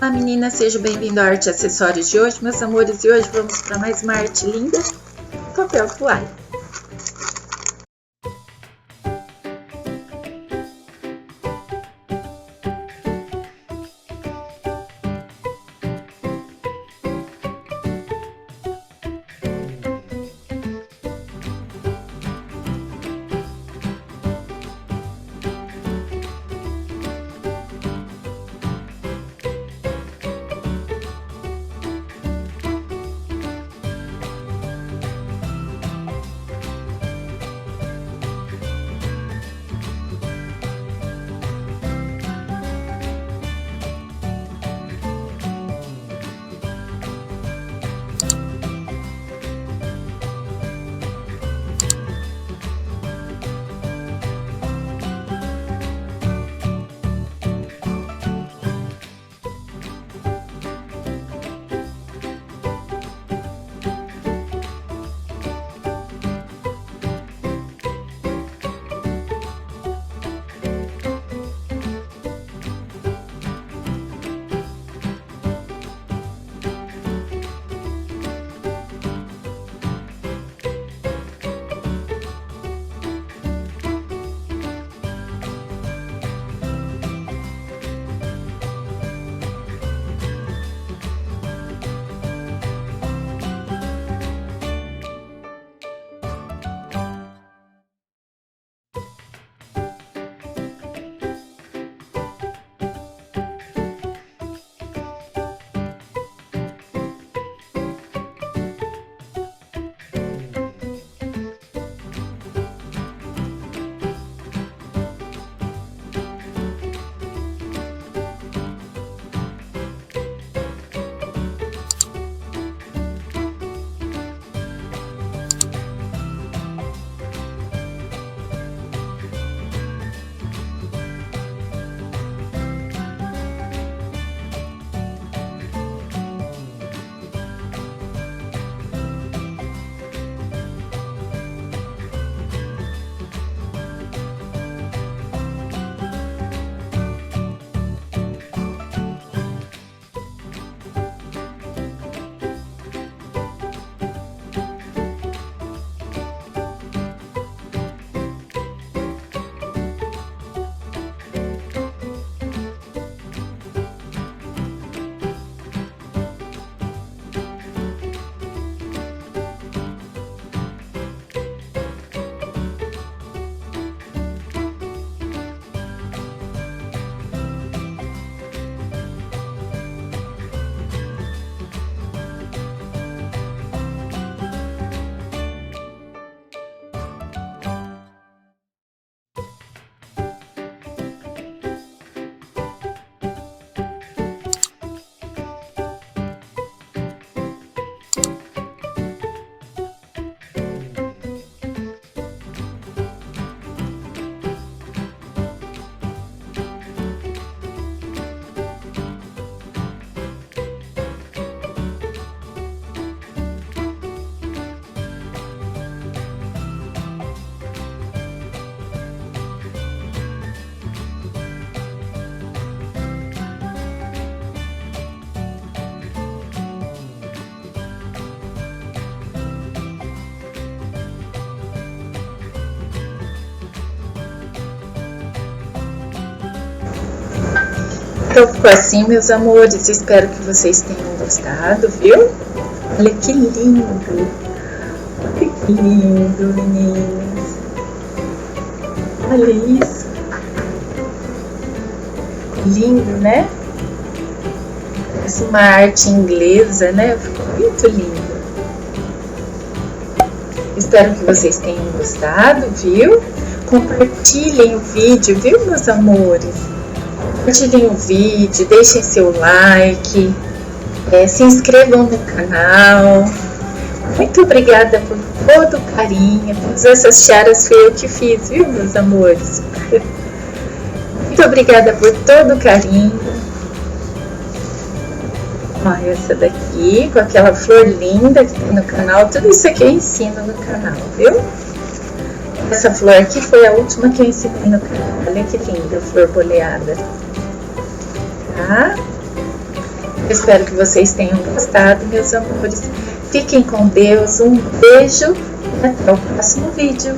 Olá meninas, sejam bem-vindos à Arte e Acessórios de hoje, meus amores, e hoje vamos para mais uma arte linda, papel toalha. Então ficou assim, meus amores, espero que vocês tenham gostado, viu? Olha que lindo! Olha que lindo, meninas! Olha isso! Lindo, né? Parece uma arte inglesa, né? Ficou muito lindo! Espero que vocês tenham gostado, viu? Compartilhem o vídeo, viu, meus amores? Compartilhem o vídeo, deixem seu like, se inscrevam no canal. Muito obrigada por todo o carinho. Todas essas tiaras foi eu que fiz, viu, meus amores? Muito obrigada por todo o carinho. Olha essa daqui, com aquela flor linda que tem no canal. Tudo isso aqui eu ensino no canal, viu? Essa flor aqui foi a última que eu ensinei no canal. Olha que linda, flor boleada. Tá? Espero que vocês tenham gostado, meus amores. Fiquem com Deus, um beijo e até o próximo vídeo.